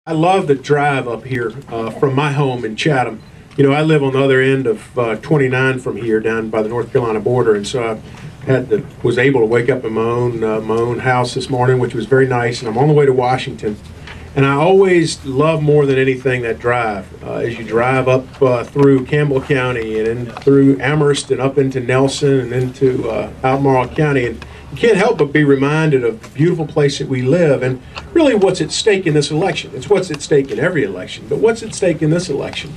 I love the drive up here from my home in Chatham. You know, I live on the other end of 29 from here, down by the North Carolina border, and so I was able to wake up in my own house this morning, which was very nice. And I'm on the way to Washington, and I always love more than anything that drive. As you drive up through Campbell County and in through Amherst and up into Nelson and into Albemarle County, and you can't help but be reminded of the beautiful place that we live and really what's at stake in this election. It's what's at stake in every election, but what's at stake in this election?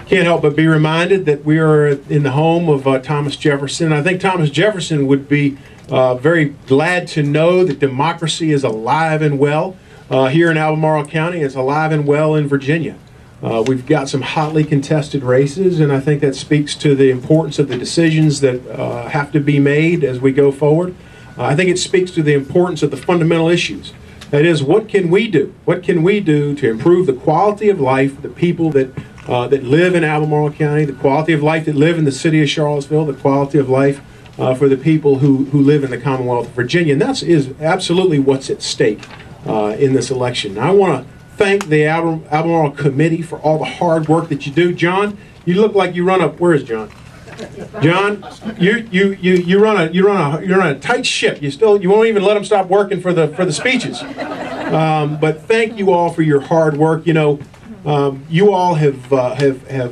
Can't help but be reminded that we are in the home of Thomas Jefferson. I think Thomas Jefferson would be very glad to know that democracy is alive and well here in Albemarle County. It's alive and well in Virginia. We've got some hotly contested races, and I think that speaks to the importance of the decisions that have to be made as we go forward. I think it speaks to the importance of the fundamental issues. That is, what can we do? What can we do to improve the quality of life of the people that live in Albemarle County, the quality of life that live in the city of Charlottesville, the quality of life for the people who live in the Commonwealth of Virginia. And that is absolutely what's at stake in this election. I want to thank the Albemarle Committee for all the hard work that you do. John, you look like you run a, where is John? John, you run a tight ship. You won't even let them stop working for the speeches. But thank you all for your hard work. You know, you all have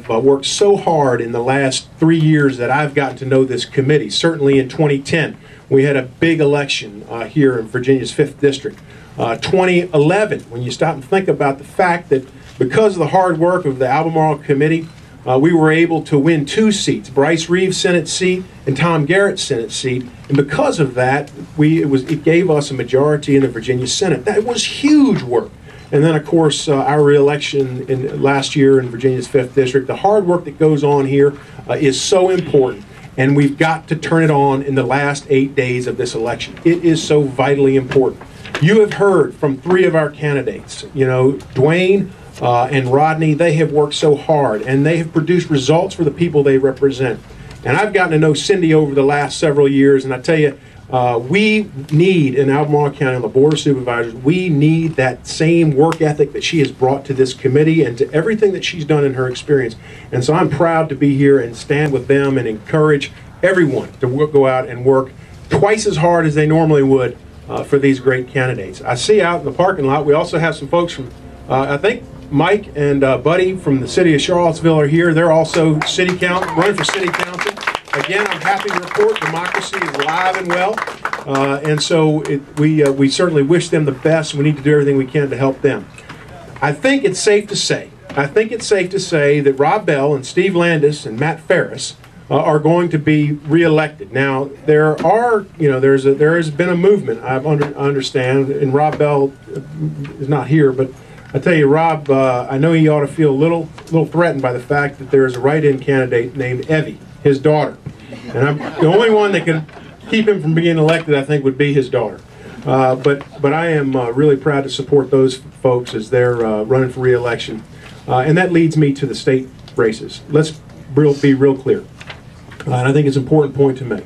worked so hard in the last 3 years that I've gotten to know this committee. Certainly in 2010, we had a big election here in Virginia's 5th District. 2011, when you stop and think about the fact that because of the hard work of the Albemarle Committee, we were able to win 2 seats, Bryce Reeves' Senate seat and Tom Garrett's Senate seat. And because of that, it gave us a majority in the Virginia Senate. That was huge work. And then, of course, our reelection last year in Virginia's 5th District. The hard work that goes on here is so important. And we've got to turn it on in the last 8 days of this election. It is so vitally important. You have heard from 3 of our candidates. You know, Duane and Rodney, they have worked so hard, and they have produced results for the people they represent. And I've gotten to know Cindi over the last several years, and I tell you, we need, in Albemarle County on the Board of Supervisors, we need that same work ethic that she has brought to this committee and to everything that she's done in her experience. And so I'm proud to be here and stand with them and encourage everyone to go out and work twice as hard as they normally would for these great candidates. I see out in the parking lot, we also have some folks from, I think, Mike and Buddy from the city of Charlottesville are here. They're also running for city council. Again, I'm happy to report democracy is alive and well, and so we certainly wish them the best. We need to do everything we can to help them. I think it's safe to say that Rob Bell and Steve Landis and Matt Ferris are going to be reelected. Now, there has been a movement. I understand, and Rob Bell is not here, but I tell you, Rob, I know he ought to feel a little threatened by the fact that there is a write-in candidate named Evie, his daughter. And the only one that can keep him from being elected, I think, would be his daughter. But I am really proud to support those folks as they're running for re-election. And that leads me to the state races. Let's be real clear. And I think it's an important point to make.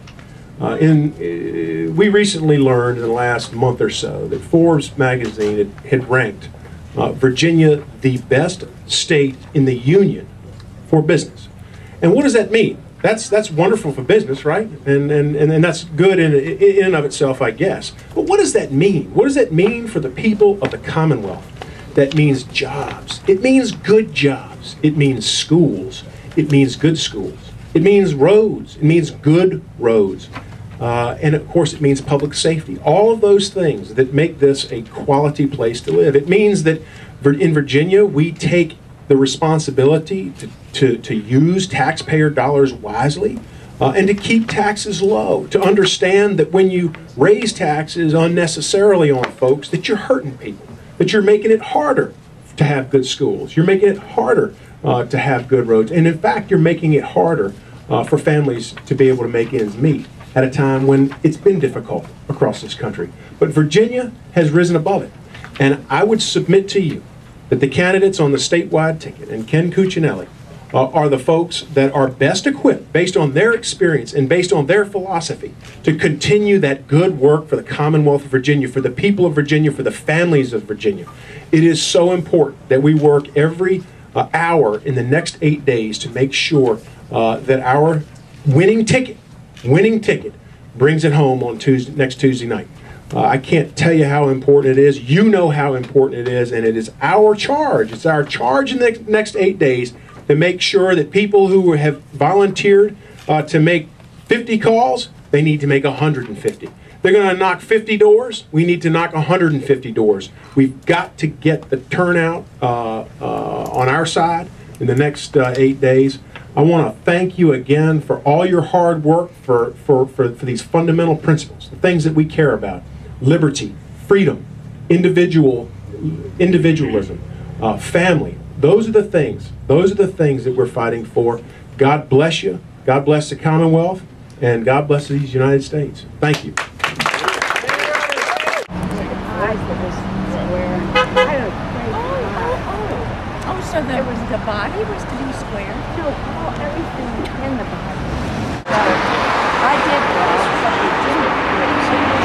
We recently learned in the last month or so that Forbes magazine had ranked Virginia the best state in the union for business. And what does that mean? That's wonderful for business, right? And that's good in and of itself, I guess. But what does that mean? What does that mean for the people of the Commonwealth? That means jobs. It means good jobs. It means schools. It means good schools. It means roads. It means good roads. And of course, it means public safety. All of those things that make this a quality place to live. It means that in Virginia, we take the responsibility to use taxpayer dollars wisely and to keep taxes low, to understand that when you raise taxes unnecessarily on folks, that you're hurting people, that you're making it harder to have good schools, you're making it harder to have good roads, and in fact, you're making it harder for families to be able to make ends meet at a time when it's been difficult across this country. But Virginia has risen above it, and I would submit to you that the candidates on the statewide ticket and Ken Cuccinelli are the folks that are best equipped, based on their experience and based on their philosophy, to continue that good work for the Commonwealth of Virginia, for the people of Virginia, for the families of Virginia. It is so important that we work every hour in the next 8 days to make sure that our winning ticket brings it home on next Tuesday night. I can't tell you how important it is. You know how important it is, and it is our charge. It's our charge in the next 8 days to make sure that people who have volunteered to make 50 calls, they need to make 150. They're going to knock 50 doors. We need to knock 150 doors. We've got to get the turnout on our side in the next 8 days. I want to thank you again for all your hard work for these fundamental principles, the things that we care about: liberty, freedom, individualism, family. Those are the things. Those are the things that we're fighting for. God bless you. God bless the Commonwealth, and God bless these United States. Thank you. So the body was to be square? No, everything in the body. So I did this, but it didn't.